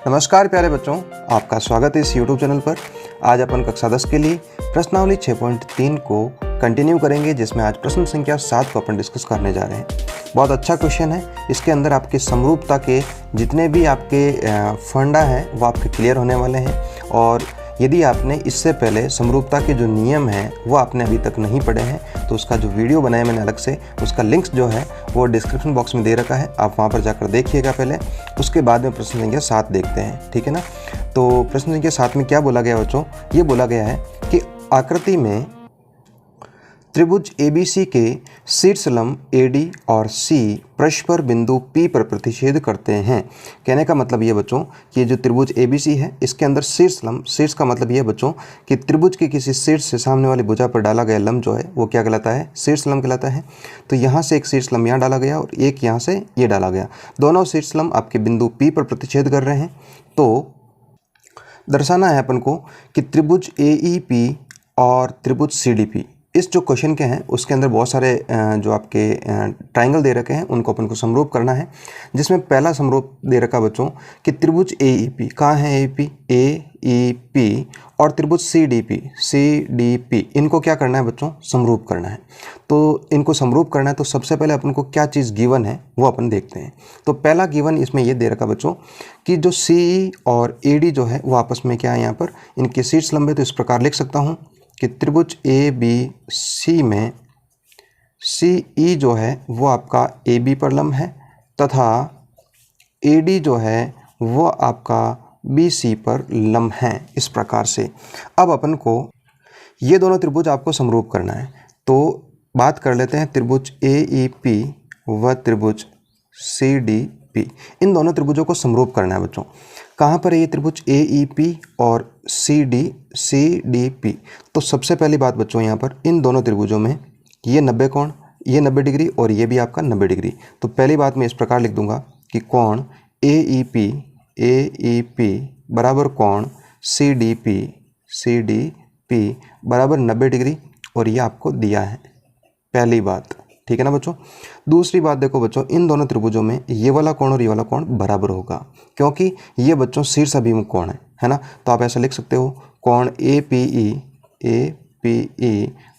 नमस्कार प्यारे बच्चों, आपका स्वागत है इस YouTube चैनल पर। आज अपन कक्षा 10 के लिए प्रश्नावली 6.3 को कंटिन्यू करेंगे, जिसमें आज प्रश्न संख्या 7 को अपन डिस्कस करने जा रहे हैं। बहुत अच्छा क्वेश्चन है। इसके अंदर आपके समरूपता के जितने भी आपके फंडा हैं वो आपके क्लियर होने वाले हैं। और यदि आपने इससे पहले समरूपता के जो नियम हैं वो आपने अभी तक नहीं पढ़े हैं तो उसका जो वीडियो बनाया मैंने अलग से, उसका लिंक्स जो है वो डिस्क्रिप्शन बॉक्स में दे रखा है, आप वहाँ पर जाकर देखिएगा पहले। उसके बाद में प्रश्न संख्या 7 देखते हैं, ठीक है ना। तो प्रश्न संख्या 7 में क्या बोला गया बच्चों, ये बोला गया है कि आकृति में त्रिभुज ABC के शीर्ष लंब AD और C परस्पर बिंदु P पर प्रतिच्छेद करते हैं। कहने का मतलब ये बच्चों कि ये जो त्रिभुज ABC है इसके अंदर शीर्ष लंब, शीर्ष का मतलब ये बच्चों कि त्रिभुज के किसी शीर्ष से सामने वाली भुजा पर डाला गया लंब जो है वो क्या कहलाता है, शीर्ष लंब कहलाता है। तो यहाँ से एक शीर्ष लंब यहाँ डाला गया और एक यहाँ से ये डाला गया, दोनों शीर्ष लंब आपके बिंदु P पर प्रतिच्छेद कर रहे हैं। तो दर्शाना है अपन को कि त्रिभुज AEP और त्रिभुज CDP, इस जो क्वेश्चन के हैं उसके अंदर बहुत सारे जो आपके ट्रायंगल दे रखे हैं उनको अपन को समरूप करना है। जिसमें पहला समरूप दे रखा बच्चों कि त्रिभुज AEP, कहाँ है AEP और त्रिभुज CDP, इनको क्या करना है बच्चों, समरूप करना है। तो इनको समरूप करना है तो सबसे पहले अपन को क्या चीज़ गिवन है वो अपन देखते हैं। तो पहला गिवन इसमें ये दे रखा बच्चों कि जो CE और AD जो है वो आपस में क्या है, यहाँ पर इनके शीर्ष लंब है। तो इस प्रकार लिख सकता हूँ कि त्रिभुज ABC में CE जो है वो आपका AB पर लंब है तथा AD जो है वो आपका BC पर लंब है। इस प्रकार से अब अपन को ये दोनों त्रिभुज आपको समरूप करना है। तो बात कर लेते हैं त्रिभुज AEP व त्रिभुज CDP, इन दोनों त्रिभुजों को समरूप करना है बच्चों। कहाँ पर है ये त्रिभुज AEP और CDP। तो सबसे पहली बात बच्चों यहाँ पर इन दोनों त्रिभुजों में ये 90 कोण, ये 90 डिग्री और ये भी आपका 90 डिग्री। तो पहली बात मैं इस प्रकार लिख दूंगा कि कोण AEP बराबर कोण CDP बराबर 90 डिग्री, और ये आपको दिया है, पहली बात, ठीक है ना बच्चों। दूसरी बात देखो बच्चों, इन दोनों त्रिभुजों में ये वाला कोण और ये वाला कोण बराबर होगा, क्योंकि ये बच्चों शीर्ष अभिमुख कोण है ना। तो आप ऐसा लिख सकते हो कोण APE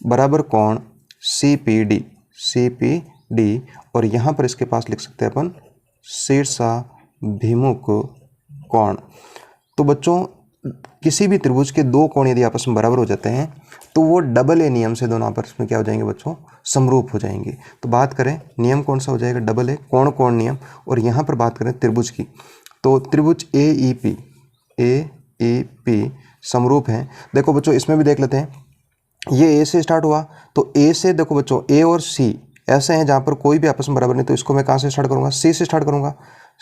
बराबर कोण CPD, और यहाँ पर इसके पास लिख सकते हैं अपन शीर्षाभिमुख कोण। तो बच्चों किसी भी त्रिभुज के दो कोण यदि आपस में बराबर हो जाते हैं तो वो डबल ए नियम से दोनों आपस में क्या हो जाएंगे बच्चों, समरूप हो जाएंगे। तो बात करें नियम कौन सा हो जाएगा, डबल ए कोण नियम। और यहाँ पर बात करें त्रिभुज की, तो त्रिभुज AEP समरूप है। देखो बच्चों इसमें भी देख लेते हैं, ये A से स्टार्ट हुआ तो A से देखो बच्चों A और C ऐसे हैं जहाँ पर कोई भी आपस में बराबर नहीं, तो इसको मैं कहाँ से स्टार्ट करूँगा, C से स्टार्ट करूँगा,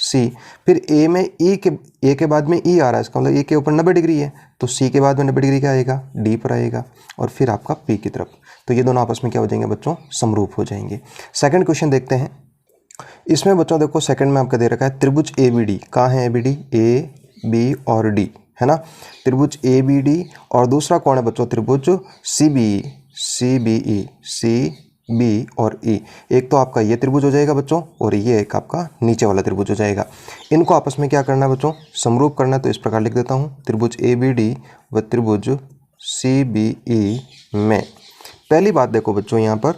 C। फिर A में E के बाद में E आ रहा है, इसका मतलब A के ऊपर 90 डिग्री है, तो C के बाद में 90 डिग्री क्या आएगा, D पर आएगा, और फिर आपका P की तरफ। तो ये दोनों आपस में क्या हो जाएंगे बच्चों, समरूप हो जाएंगे। सेकंड क्वेश्चन देखते हैं। इसमें बच्चों देखो सेकंड में आपका दे रखा है त्रिभुज ABD, कहाँ है ABD, A, B और D है ना। त्रिभुज ABD और दूसरा कौन है बच्चों, त्रिभुज CB और E। एक तो आपका ये त्रिभुज हो जाएगा बच्चों और ये एक आपका नीचे वाला त्रिभुज हो जाएगा। इनको आपस में क्या करना है बच्चों, समरूप करना है। तो इस प्रकार लिख देता हूँ त्रिभुज ABD व त्रिभुज CBE में। पहली बात देखो बच्चों यहाँ पर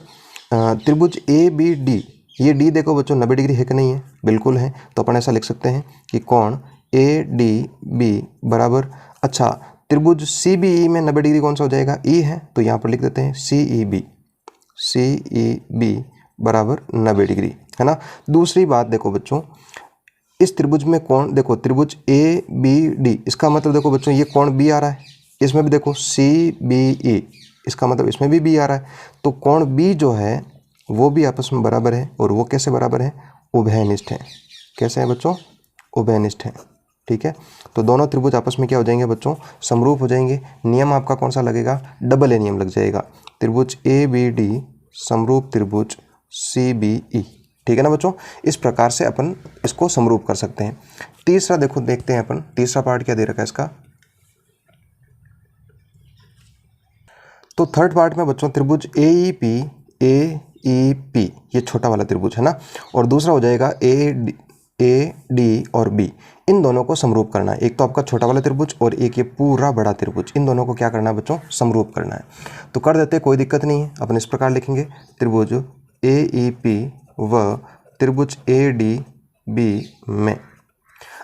त्रिभुज ABD, ये D देखो बच्चों 90 डिग्री है कि नहीं है, बिल्कुल है। तो अपन ऐसा लिख सकते हैं कि कोण ADB बराबर, अच्छा त्रिभुज CBE में 90 डिग्री कौन सा हो जाएगा, E है, तो यहाँ पर लिख देते हैं CEB बराबर 90 डिग्री है ना। दूसरी बात देखो बच्चों, इस त्रिभुज में कोण देखो त्रिभुज ABD, इसका मतलब देखो बच्चों ये कोण B आ रहा है, इसमें भी देखो CBE, इसका मतलब इसमें भी B आ रहा है। तो कोण B जो है वो भी आपस में बराबर है, और वो कैसे बराबर है, उभयनिष्ठ है। कैसे है बच्चों, उभयनिष्ठ है, ठीक है। तो दोनों त्रिभुज आपस में क्या हो जाएंगे बच्चों, समरूप हो जाएंगे। नियम आपका कौन सा लगेगा, डबल ए नियम लग जाएगा। त्रिभुज ABD समरूप त्रिभुज CBE, ठीक है ना बच्चों। इस प्रकार से अपन इसको समरूप कर सकते हैं। तीसरा देखो देखते हैं अपन, तीसरा पार्ट क्या दे रखा है इसका। तो थर्ड पार्ट में बच्चों त्रिभुज AEP ये छोटा वाला त्रिभुज है ना, और दूसरा हो जाएगा ए डी और बी, इन दोनों को समरूप करना है। एक तो आपका छोटा वाला त्रिभुज और एक ये पूरा बड़ा त्रिभुज, इन दोनों को क्या करना है बच्चों, समरूप करना है। तो कर देते, कोई दिक्कत नहीं है। अपन इस प्रकार लिखेंगे, त्रिभुज ए ई पी व त्रिभुज ए डी बी में।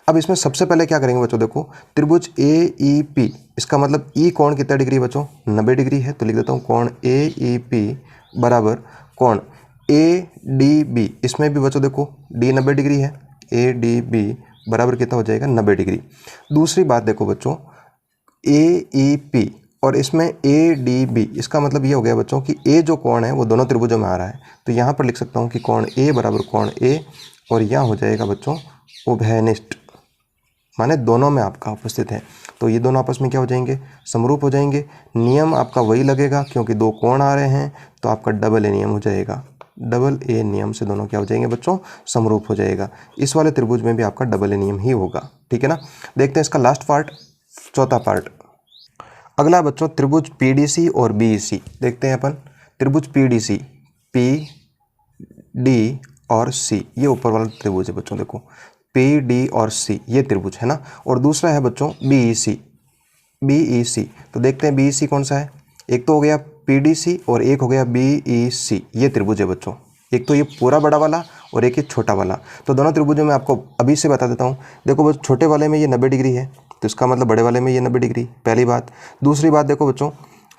अब इसमें सबसे पहले क्या करेंगे बच्चों, देखो त्रिभुज ए ई पी, इसका मतलब ई कोण कितना डिग्री बच्चों, 90 डिग्री है। तो लिख देता हूँ कोण ए ई पी बराबर कोण ए डी बी, इसमें भी बच्चों देखो डी 90 डिग्री है, ए डी बी बराबर कितना हो जाएगा, 90 डिग्री। दूसरी बात देखो बच्चों, ए ई पी और इसमें ए डी बी, इसका मतलब ये हो गया बच्चों कि ए जो कोण है वो दोनों त्रिभुजों में आ रहा है। तो यहाँ पर लिख सकता हूँ कि कोण ए बराबर कोण ए, और यहाँ हो जाएगा बच्चों उभयनिष्ठ, माने दोनों में आपका उपस्थित है। तो ये दोनों आपस में क्या हो जाएंगे, समरूप हो जाएंगे। नियम आपका वही लगेगा, क्योंकि दो कोण आ रहे हैं तो आपका डबल ए नियम हो जाएगा। डबल ए नियम से दोनों क्या हो जाएंगे बच्चों, समरूप हो जाएगा। इस वाले त्रिभुज में भी आपका डबल ए नियम ही होगा, ठीक है ना। देखते हैं इसका लास्ट पार्ट, चौथा पार्ट। अगला बच्चों त्रिभुज पीडीसी और बीईसी देखते हैं अपन। त्रिभुज पीडीसी, पी डी और सी, ये ऊपर वाला त्रिभुज है बच्चों, देखो पी डी और सी ये त्रिभुज है ना। और दूसरा है बच्चों बीईसी, बीईसी। तो देखते हैं बीईसी कौन सा है, एक तो हो गया पीडीसी और एक हो गया बीईसी, ये त्रिभुज है बच्चों। एक तो ये पूरा बड़ा वाला और एक ये छोटा वाला। तो दोनों त्रिभुजों में आपको अभी से बता देता हूँ। देखो बच्चों, छोटे वाले में ये 90 डिग्री है, तो इसका मतलब बड़े वाले में ये 90 डिग्री, पहली बात। दूसरी बात देखो बच्चों,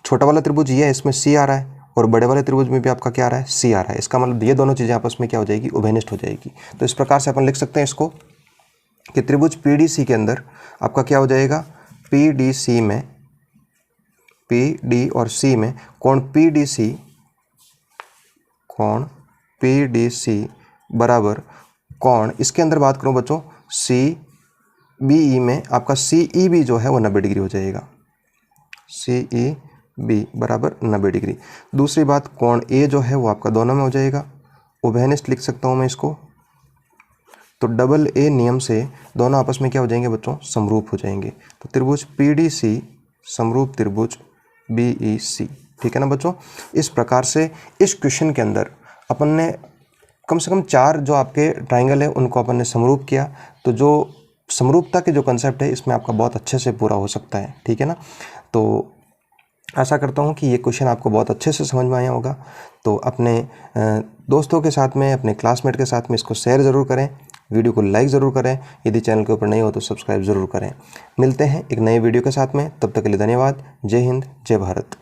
छोटा वाला त्रिभुज ये है, इसमें सी आ रहा है, और बड़े वाले त्रिभुज में भी आपका क्या आ रहा है, सी आ रहा है। इसका मतलब ये दोनों चीज़ें आपस में क्या हो जाएगी, उभयनिष्ठ हो जाएगी। तो इस प्रकार से अपन लिख सकते हैं इसको कि त्रिभुज पीडीसी के अंदर आपका क्या हो जाएगा, पीडीसी में, पी डी और सी में कोण पीडीसी, कोण पीडीसी बराबर कोण, इसके अंदर बात करूं बच्चों सी बीई में, आपका सीई बी जो है वो 90 डिग्री हो जाएगा, सीई बी बराबर 90 डिग्री। दूसरी बात कोण ए जो है वो आपका दोनों में हो जाएगा, उभयनिष्ठ लिख सकता हूँ मैं इसको। तो डबल ए नियम से दोनों आपस में क्या हो जाएंगे बच्चों, समरूप हो जाएंगे। तो त्रिभुज पीडीसी समरूप त्रिभुज बीईसी, ठीक है ना बच्चों। इस प्रकार से इस क्वेश्चन के अंदर अपन ने कम से कम 4 जो आपके ट्राइंगल है उनको अपन ने समरूप किया। तो जो समरूपता के जो कंसेप्ट है इसमें आपका बहुत अच्छे से पूरा हो सकता है, ठीक है ना। तो आशा करता हूँ कि ये क्वेश्चन आपको बहुत अच्छे से समझ में आया होगा। तो अपने दोस्तों के साथ में, अपने क्लासमेट के साथ में इसको शेयर ज़रूर करें, वीडियो को लाइक ज़रूर करें। यदि चैनल के ऊपर नए हो तो सब्सक्राइब ज़रूर करें। मिलते हैं एक नए वीडियो के साथ में, तब तक के लिए धन्यवाद। जय हिंद, जय भारत।